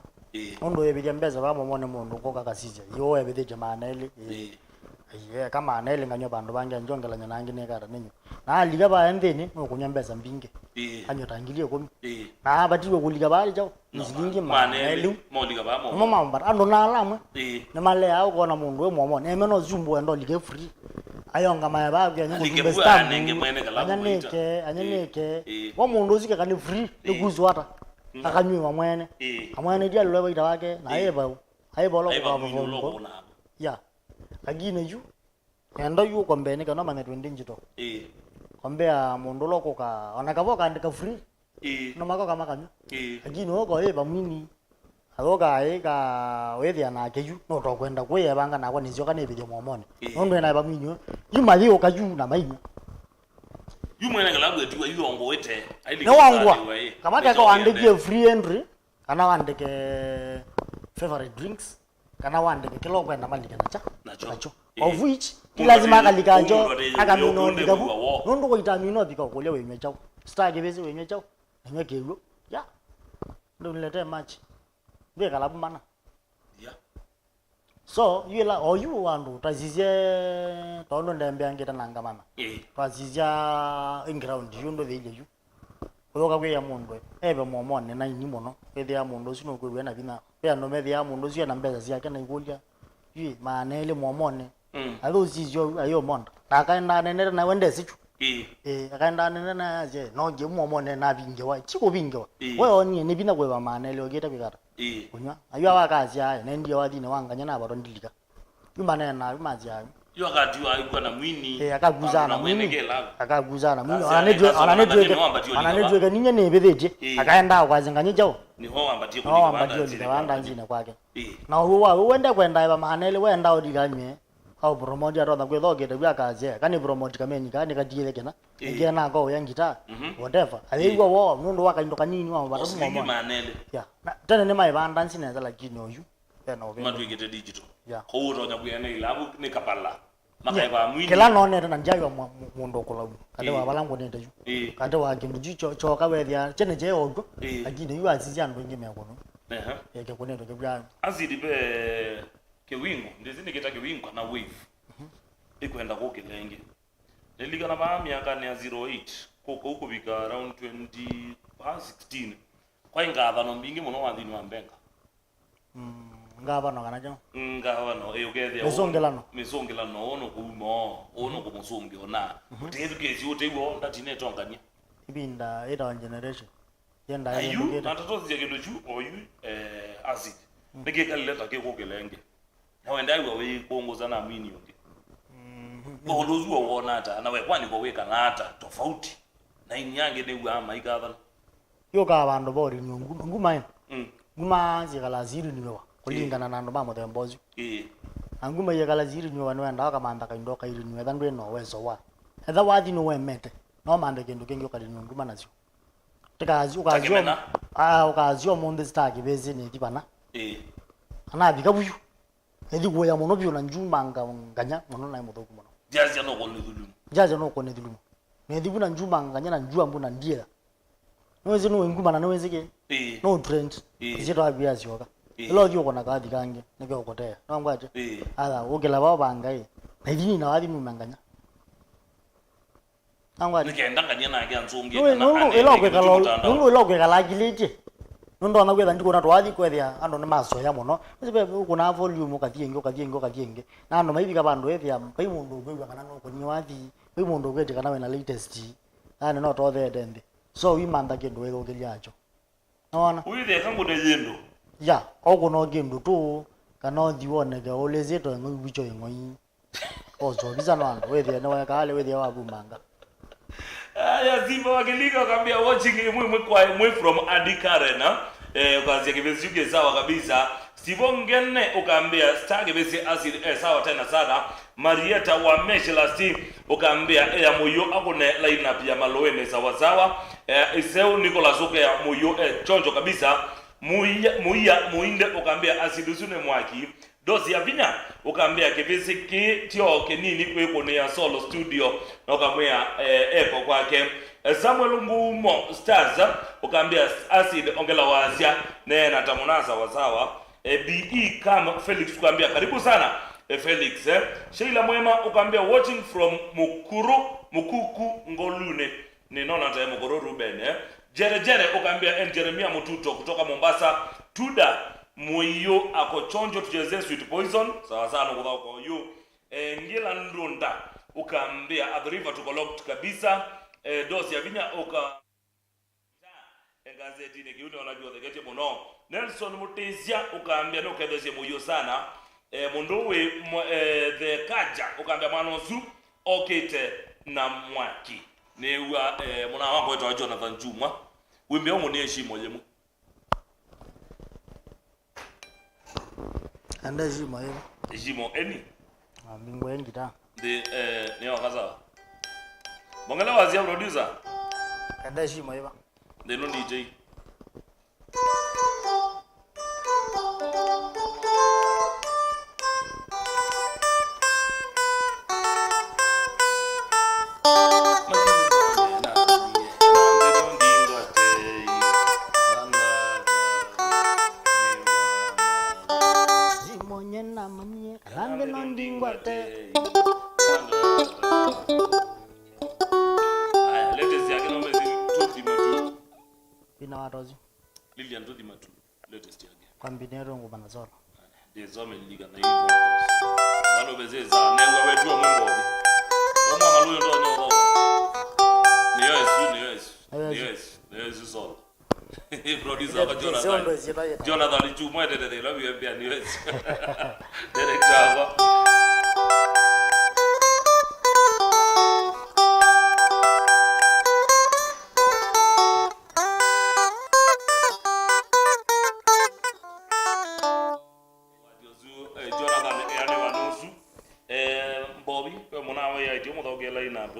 ondo yebija mbeza ba momone mundu ko kakasija yo yebije jamana ile kama anailinganyo bandu bange njongela nyanangi nekata ninyo na aliga ba endeni nokunyambeza mbinge anyotangilie komi na abatiwe kuliga bali jao nzilingi manelu moliga ba mo mama mbara ando na alamwe ne male yao kona mundu we momo ne meno zumbu endo lige free ayonga maya ba bya nyungu bestam anyaneke wo mundu zike kani free ekuzwata akanywa mwene amwene dia lwe baita wake na ayeba lo kwa bongo ya agine yu endo yu kombene kana mane twende njito kombea mundu loko ka onakavoka andika free no mako kama kanyo agine oko eba mwini agoka eka wethia na keju no to kwenda kuye banga na kwa nizio kana ebide momone nondo na eba mwini yuma yo kaju na mainyo yumwe na labu etu yu ongo wete no wangwa kama ka andike free entry kana wandike favorite drinks kana wandike kilo kwenda malika nacho of which lazima kalikajo akamino ndikabu nondo ko itamino bika ko lewe nyechao star kivisi we nyechao nyekelo ya ndo nilete match be kalabu mana ya so yela oyu wandu tazizie tondo ndembe angita nanga mana tazizia in ground yundo vile yu odoka kwe ya mundu ebe momone na ini mono ede ya mundu sino kwe na bina pe no mede ya mundu sia na mbeza sia kana igulia yi manele momone alo zizio ayo monda akaenda nene na wende sichu akaenda nene na je no je momone na bingewa chiko bingewa wewe ni ne bina kwe manele ogeta kwikata kunywa ayo awakazi aya nendiye wadine wanganya na bato ndilika yumane na yumazi ayo yo akati wa ikuwa na mwini akaguzana mwini akaguzana mwini ananedwe kaninye nebetheje akaenda kwazinganye jao niho ambatie kuliko banda nzine kwake na huwa wende kwenda eba manele wenda odiganye au promote aronda kwethogete bya kaze kani promote kamenyi kani kadile kena igena go yangita whatever aliwa wo mundu wakaindo kanini wa batu momo manele ya tena ne mai banda nsine za lakini oyu tena obe madwigete digital ko uronya kuyana ilabu ne kapala makaiba mwini kila none tena njayo mundu kulabu kade wa balango nende ju kade wa kindu jicho choka wethia chene je ogo lakini yu azizia ndo ngime yakono yake kunendo kebya azidi be kewingu ndizini kita kewingu na wave ikwenda ko kelenge neliga na ba miaka ne 08 koko uko bika around 2016 kwa ingaba no mbingi muno wathini wa mbenga ngaba no kana jo ngaba no eyogethia misongelano ono kumo ono kumusumbi ona tezu kezi otewo ndatine tongania ibinda era generation yenda ayu natatozi yakedo ju oyu acid ngekaleta ke ko kelenge nawenda iwe we kuongoza na mwini yonge ngodozuwa wona ata nawe kwani ko weka ngata tofauti na inyange ne ama ikatha yoka abandu bori nyungu nguma nguma zikala ziri niwa kulingana na ndo mamo thembozi anguma yekala ziri niwa nwenda akamanda kaindoka iri niwa thandwe no wezo wa etha wathi no wemete no mande kindu kingi ukali nguma nacio tikazi ukazio mundu staki bezi ni tipana ana bika buyu edi goya mono byo na njumanga nganya mono na imotho kumono jaza no kone dulumu ne dibuna njumanga nganya na njua mbuna ndiela noze no nguma na noze ke no trend zito abia zioka ilo dio kona kadi kange neke okotea no ngwaje ala ogela ba banga na idini na wadi mumanganya angwa nikenda nganya na ke anzungi no ilo kwe kala gilije ndo na kwetha ndikona twathi kwethia ando ne maso ya muno sibe kuna volume kathienge na ando maibika bandu ethia pai mundu kwegwa kana no kunyi wathi pai mundu kwete kana we na latest ana no to the dende so we manda kindu wego kiliacho naona uithe kangu de yendo ya ogo no kindu tu kana thiwone ga olezeto ngui bicho ngoi ozo biza no ando wethia no kale wethia wa bumanga ya Zimba wakilika wakambia watching mwe from Adikarena kwa KIVISI yuke sawa kabisa Steve Ngene ukambia star KIVISI acid sawa tena sana Marieta wa Meshlasi ukambia ya moyo akone lineup ya Maloene sawa sawa Iseu Nicholas uke ya moyo chonjo kabisa muinde ukambia acid usune mwaki dosi ya vinya ukambia KIVISI ki tio kenini kweko ne ya solo studio na ukamwea eko kwake Samuel Ngumo Stars ukambia acid ongela wazia na tamunasa wasawa BE kama Felix ukambia karibu sana Felix Sheila Mwema ukaambia watching from Mukuku Ngolune ni nona ta Mugoro Ruben Jere ukaambia Jeremia Mututo kutoka Mombasa Tuda Moyo akochonjo tucheze Sweet Poison sawa sana kwa hiyo Ngila Ndunda ukaambia at the river tuko locked kabisa dosi ya vinya uka gazeti ni kiuno unajua the muno Nelson Mutezia ukaambia no kedeshe moyo sana mundowe the kaja ukaambia manozu okete na mwaki ni wa muna wangu wetu Jonathan Juma wimbe wangu ni heshima yemu anda heshima yemu heshima eni mingo yengi ta de ni wakaza bongela wazia producer anda heshima yeba de no DJ Lilian Rudi Matu latest yake kwambinero ngubana zona ndizome liga na hivyo balo bezeza newa wetu wa Mungu kama maluyo ndo nyo ni Yesu solo producer wa Jonathan Chuma tete la bibi pia ni Yesu director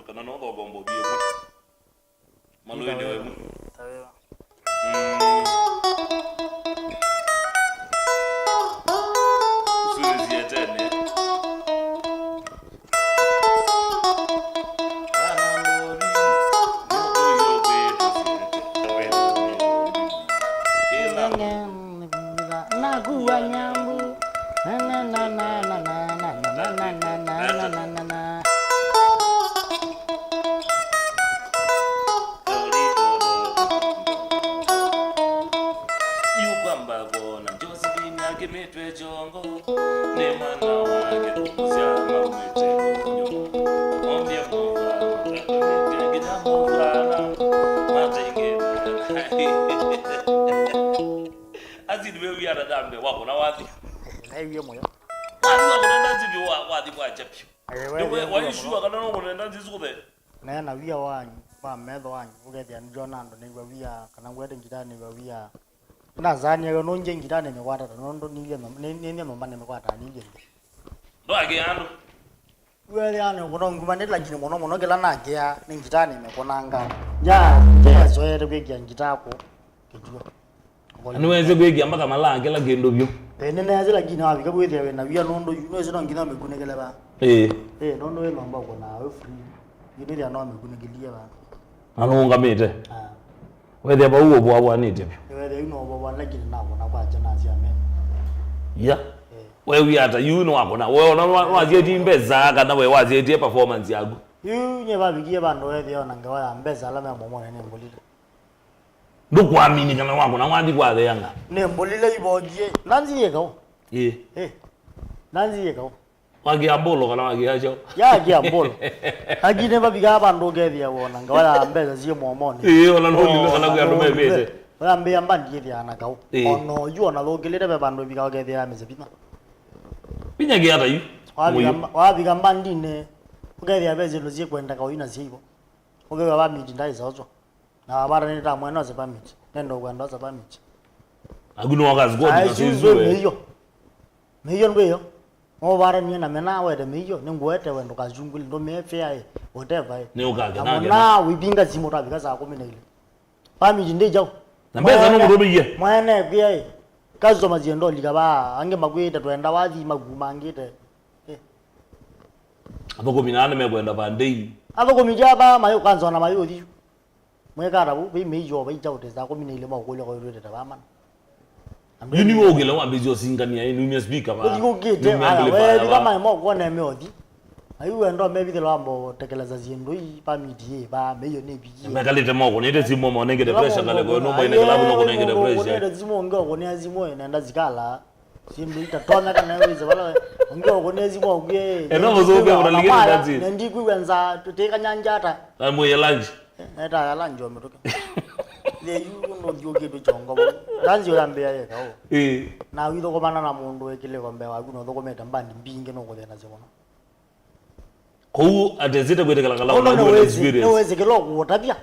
kana no dogo mbobi maluyo ndio tawewa suzi yetene naguwa nyambu azidi wewe ya dambe wako na wapi hiyo moyo watu wanaenda zivi wapi kwa chapi wewe waishua kana no unaenda zizukube na wia wanyu ba metho wanyu ugethia Jonando ni wia kana gwete ngitani wia nazani yo nonje ngitani mekwata nondo niye nene mama ne mekwata niye ndo age ando wewe yana kuno ngumanela jini mono gela nagia ni ngitani mekonanga ya yezoere kwegia ngitako kijua anuweze kwegia mpaka malanga la gendo byo nene azila gina wapi kabwethia we na wia nondo yuno zino ngina mekunegele ba nondo we mamba kona we free yidiri ano mekunegeliya ba anungamite wethia ba uwo bwanite wethia ino bwa lakini nako na kwa jana cia me ya wewe hata you know wako na wewe wazie timbeza kana wewe wazie tie performance yagu nye babigie bando wethia ona ngawa mbeza ala me momone ne mbolile ndukwamini kana wako na wandi kwa yanga ne mbolile ibojie nanzi yekao nanzi yekao wagi ambolo kana wagi acho ya gi ambolo agine babiga bando gethia wona ngawa mbeza zie momone ona no kana kwa ndo mebete wala mbe ambandi yethia na kau ono yu ona logelete be bando biga gethia meze bina pinya gi hata yu wabiga mbandine ugethia beze lozie kwenda kau ina zibo ugewa ba midi ndai zozo na abara ni tamwe no ze permit nendo kwenda za permit aguno wakazi god na sizwe meyo ngweyo obara ni na mena wede meyo ningwete wendo kazunguli ndo mefia whatever ne ukage na wibinga zimo tabika za ko minele permit ndejao na mbeza no murobiye mwana bia kazo maziendo ligaba ange magwita twenda wazi maguma ngite aboko minane mekwenda bandei aboko mijaba mayo kwanza na mayo di mwekara bu be mejo ba ija uteza ko minele ba ko le ko rete ba man Yuni ogela wa bezo singania ni umia speaker ba. Ukite wewe kama mo kuona meodi. Ayu endo maybe the lambo tekeleza ziendo yi pa media ba meyo ne biji. Mekalete mo ko nete simo mo nenge pressure kale ko no mo ine kala no ko nenge pressure. Nende simo ngo ko ne azimo ina zikala. Sindo itatona kana wize wala ngo ko ne zimo kuye. Eno mozo ke bona ligeni dazi. Nendi kuwenza tuteka nyanjata. Amu ya lunch. Eta ya lunch omeruka. Le yu no joge to chongo. Danzi yambe ya ka o. Na wido ko bana na mundu ekile ko mbe wa kuno to ko meta mbandi mbinge no ko dena zibona. Ko atezite kwetekala kala na experience. No weze ke lokho tabia.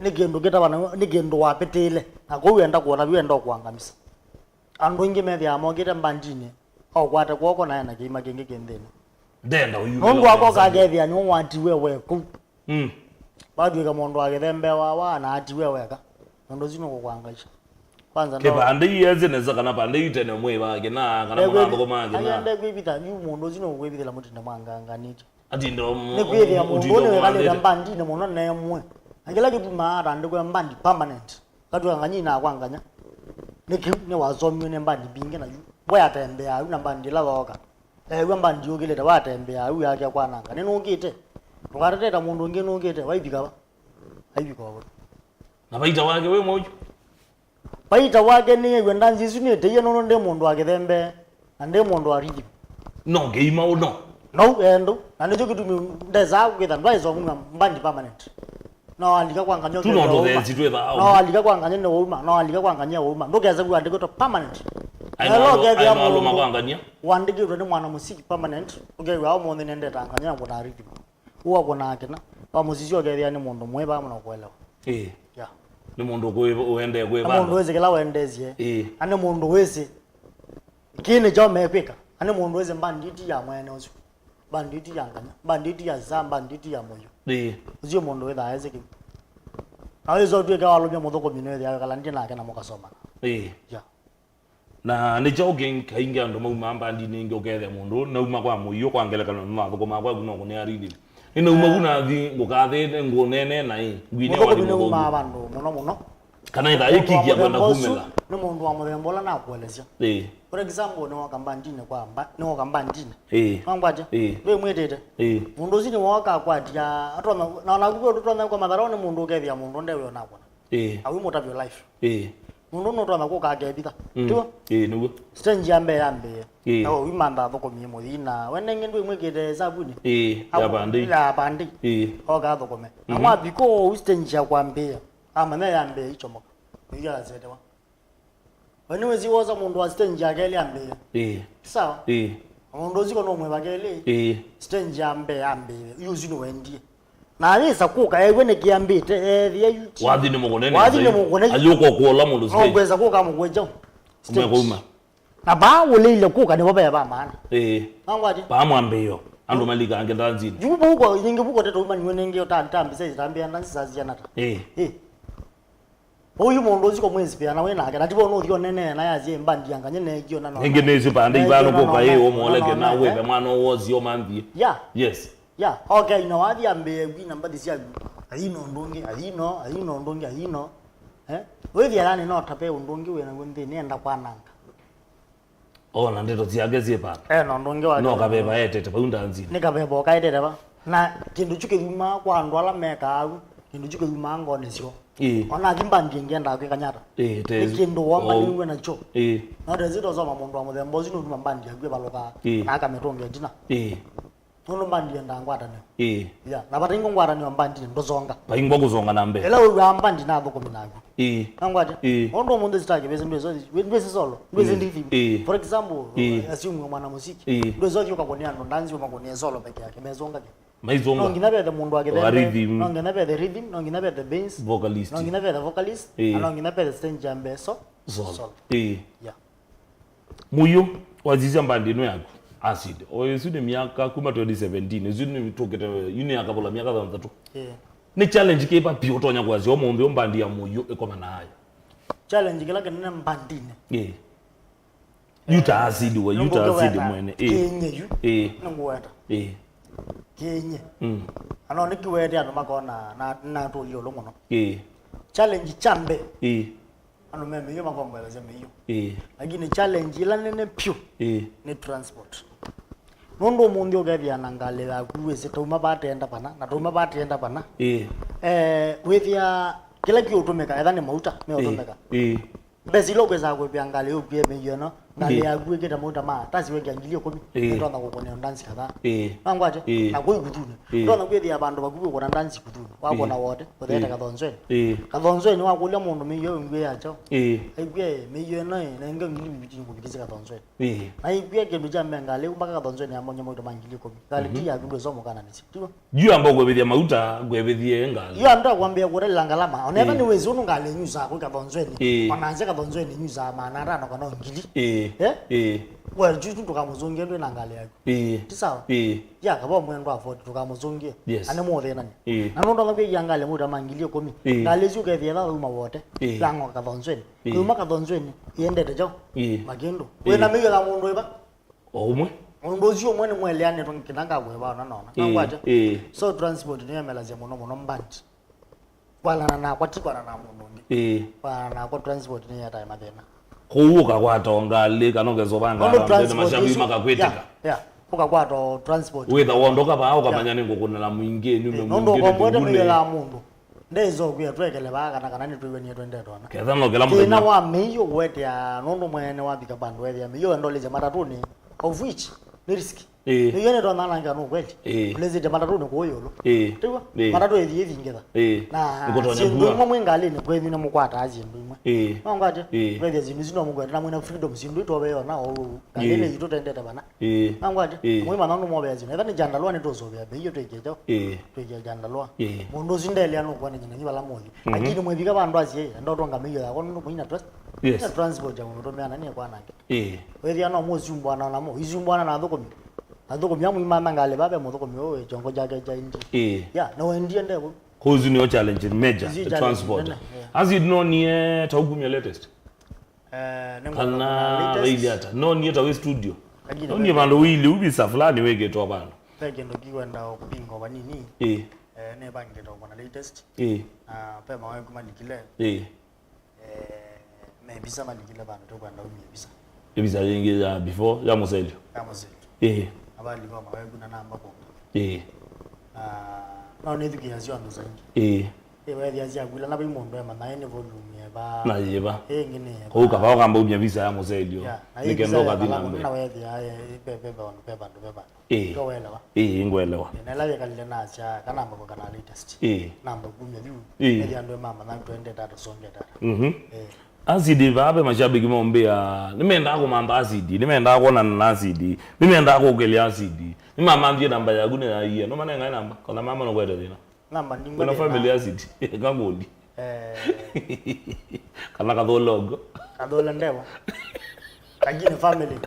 Nigendo geta bana nigendo wa petele. Na ko wenda ko na wenda ko angamisa. Ando nge me ya mo geta mbandine. O kwata ko na yana ke makenge kendeni. Ndenda uyu. Mundu wako ka gethia ni wanti wewe ku. Badu ka mundu agethembe wa na ati wewe ka. Ndo zino ko kwangaisha. Kwanza ndo. Ke bande yeze neza kana bande itene mwe bage na kana mwango ko mage na. Ayende kwibita ni mundu zino kwibitela mutinda mwanga niti. Ati ndo nekwiri mundu ne kale mbandi ne muno ne mwe. Angela ke bumara ndikwe mbandi permanent. Katu anganyina kwanganya. Ne wazomyo ne mbandi binge na yu. Boya tembea una mbandi la woka. Ewe mbandi yogileta watembea uyu yake kwananga. Neno ngite. Tukareteta mundu ngeno ngite waibika ba. Aibika ba. Na baita wake we moyo. Baita wake ni gwenda nzisu ni teye nono nde mundu akethembe ande mundu aridi. No geima o no. No endo. Ande jokitu ndeza kwetha ndwaizo mbandi permanent. No alika kwanganya tu no ndo zitwetha au. No alika kwanganya ne wouma. No alika kwanganya wouma. Ndokeza ku andike to permanent. Hello gethia mundu kwanganya. Wandike to mwana musiki permanent. Ugewa au mundu nende tanganya kuna aridi. Uwa kuna akina. Ba musisi ogethia ni mundu mwe ba muna kuelewa. Yeah. Ni mundu uende kwe bana. Mundu weze kila wendezie. Ane mundu weze. Kine jo mekwika. Ane mundu weze mbanditi ya mwene ozu. Banditi ya nganya. Banditi ya zamba, banditi ya moyo. Uzio mundu weza aeze ki. Awezo tuweka walumia mudoko minwezi ya kalandi na akena moka soma. Yeah. Na ni jogging kaingia ndo mamba ndi ningi okethe mundu na uma kwa muyo kwa ngelekana na thoko makwa kuno kune aridi. Ino uma kuna thi ngukathete ngunene na ngwine wa mundu mabandu muno kana ida ikigia kwenda kumela ni mundu wa muthembola na kuelezia for example ni wakambandine kwamba ni wakambandine ngwaje we mwetete mundu zini waka kwatia atona na kuko tutona kwa madhara ni mundu ukethia mundu ndewe onakona awi mutavyo life mundu no tona ko kagebitha tiwa nugo stage yambe awo wimanda thoko mie muthina wenenge ndwe mwekete zabuni ya bandi oga thoko me amwa biko stage ya kwambia ama na yambe ichomoka ngira zetewa wani ziwoza mundu wa stage yake ile ambe sawa mundu ziko no mwe bakele stage yambe yuzi no wendie na alisa kuka ewe ne kiambite ya yuti wadi ni mugonene ayuko kuola mundu stage ongeza kuka mugwejo umekuma na ba wolile kuka ne baba ba mana ngwaje ba mwambeyo ando malika ange ndanzini jubu huko nyingi buko teto uma nywenenge otantambi sasa zitambia ndanzi zaziana ta Oyu mundu ziko mwezi pia na wena ake natibo no thio nene na yazie mbandi yanganye ne gyo na no ngenge nezi pande ibano ko kai o moleke na we mwana wozi o mambi yes okay no wadi ambe gwi namba disia ayino ndongi ayino we dia no tape undongi we na wende nenda kwa nanga na ndeto ziageze pa no ndongi wa no kabeba etete pa undanzi ne kabeba kaitete ba na kindu chuke yuma kwa ndwala meka au kindu chuke yuma ngone sio ona kimbandi ngenda kwikanyata kindu wamba niwe na cho no dezito zoma mundu wa muthembo zino nduma mbandi yakwe baloka na akametonge dina Nono mbandi ndangwata ne. Na batingo ngwata ni mbandi ndozonga. Bayingwa kuzonga nambe. Ela we mbandi nabo kominago. Ngwata. Ondo mundu zitake beze mbezo. Beze solo. Beze ndivi. For example, assume mwana muziki. Ndozo yoka konia ndo ndanzi umakonia solo peke yake. Mezonga ke. Maizonga. Nongina be the mundu akethembe. Nongina be the rhythm, nongina be the bass. Vocalist. Nongina be the vocalist. Nongina be the stage jambe so. Solo. Muyo waziza mbandi no yako. Acid. Oyesune miaka kuma 2017. Ezune mitokete yune akabola miaka 3. Ni challenge ke pa biotonya kwazi omombe ombandi ya muyo ekoma nayo. Challenge ke lake nene mbandine. Yuta acid we yuta acid mwene. Kenye yu. Ngweta. Kenye. Ano nikiwete ano makona na to yolo mono. Challenge chambe. ano meme hiyo mambo lazima hiyo lakini challenge ila nene pyo ni transport nondo mundi ogethia nangale ya kuweze tuma batenda pana na tuma batenda pana withia kila kiutumika etha ni mauta me utumika besi logo za kwepia ngale yo pia meyo no ngale ya kweketa mauta ma tasi weke angilio komi ndo na kokone ndansi kadha mangwaje na kwe kutune ndo na kwethia abandu bakuwe kona ndansi kutune wako na wote kodeta kathonzwe ni wakulia mundu meyo ngwe yacho aigwe meyo no na nga ngili bibiti ngubikise kathonzwe aigwe ke bija ngale umbaka kathonzwe ni amonye mauta mangilio komi ngale dia kundo somo kana nisi tiwa juu ambao gwebethia mauta gwebethie ngale yo ndo kwambia kure langalama oneva ni wezi unu ngale nyuza kwa kathonzwe ni wananze kathonzwe ni nyuza manara no kana ngili well juju tukamuzungie ndo nangale yako tisawa ya kaba mwendo afodi tukamuzungie ane mothe nani na ndo ngabye yangale muda mangilio komi ngale zuke thia uma wote lango kathonzweni uma kathonzweni yendete jo magendo wena miyo la mundu iba omwe mundu zio mwene mweleane tonkinanga gweba nanaona ngwaje so transport ni yamelazia muno mbanti wala na kwatikwana na mundu wala na kwa transport ni yata mathena kuuka kwatonga le kanongezo banga na mashabi makakwetika ukakwato transport wetha wondoka ba ukamanya ningokunela muingie ni ndo kombote miyela mundu ndezo kuya twekele baka na kanani twiwe ni twende tona ketha no kela mundu na wa meyo wete ya nondo mwene wabika bandu wethe ya meyo ndo leze matatuni of which ni risky meyo ne tona nanga no kweli leze de matatuni koyolo tiwa matatu ethi ngeza na ndo mwengale ni kwethi na mukwata azi ndo imwe ngwaje kwezi zinu zino mugweta na mwena freedom zindu itobe yona o ngale yito tendeta bana ngwaje mwe manano mobe azino ethani jandalwa ne tozobe beyo twekejo twekejo jandalwa mundu zindele ano kwane nyina nyibala moyo lakini mwebika bandu azi ndo tonga meyo yako ndo mwina trust transport ya ndo meana ne kwanake wethi ano muzumbwana na mo izumbwana na thoko myamu imama ngale babe muthoko myo jongo jake ja indi no endie ndebo cause no challenge major the transport as you know nie taugumya latest ana really hata no nie tawe studio no nie bandu wili ubisa fulani wege to bandu peke ndo kiwenda kupinga banini ne bange to bana latest pema wangu malikile mebisa malikile bandu to kwenda umibisa ibisa yengi ya before ya moselio abali kama wewe kuna namba kwa no ne thuki yazio ando zangi wewe yazia gwila na bimondo ema na ene volume ba na yeba ngine ko ka ba kamba ubya visa ya moselio nikendo ka dina mbe na wewe ya pepe on pepa ndo pepa ko welewa ngwelewa na lawe kalile na acha kana namba kwa kana latest namba kumya liu ndio ndo mama na twende tata songe tata azidi babe mashabiki mombea nimeenda ko mamba azidi nimeenda ko na azidi nimeenda ko gele azidi mama mbie namba ya gune ya iya no manenga namba kona mama no kwenda dina namba ndinga na family azidi kangoli kana kadologo kadola ndewa kagine family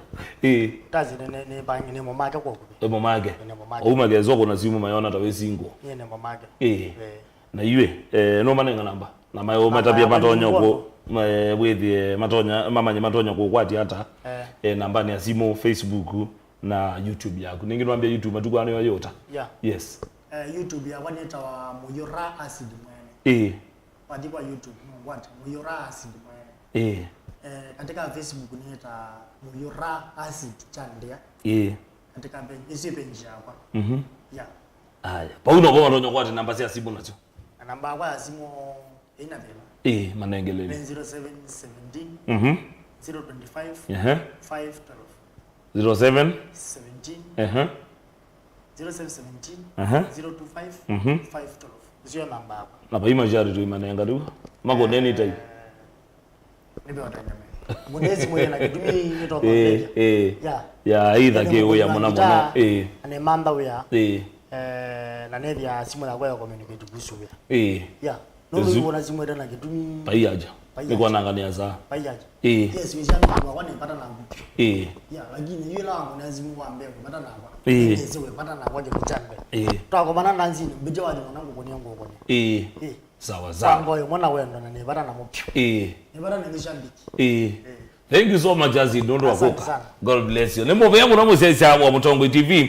tazi ne bangi ne momake kwa kubi momake umage zoko na simu mayona tawe singo ne momake na iwe no manenga namba na mayo metabia matonyo ko wethi matonya mamanye matonya ko kwati hata namba ya simu Facebook na YouTube yako ningi nwambia YouTube matukano yoyota yes YouTube ya waneta wa Muyora Acid mwene padi kwa YouTube what Muyora Acid mwene katika Facebook niita Muyora Acid chandia katika isi page yako aya pauno kwa matonyo kwati namba ya simu nacho namba kwa simu ina vile manengelele 0717 025 512 07 17 0717 025 512 sio namba hapa na baima jari tu manenga tu mago neni tai nibe watanyame munezi mwe na kidumi ito ya either ke ya mona ane manda we na nethi ya simu ya kwa communicate kuhusu we no wona simu ita na kidumi paiaja niko nangania za paiaja yes we shall know one pata na ngupi lakini yule wangu na simu wa mbele pata na kwa yes we pata na kwa kuchanga twako bana nanzini mbije wa mwanangu kwenye ngo kwenye sawa sawa ngoyo mwana wendo na nebara na mupyo nebara na ngishambiki thank you so much Azzy Dondo wakoka god bless you nemo vyangu na mosesa wa Mutongwe TV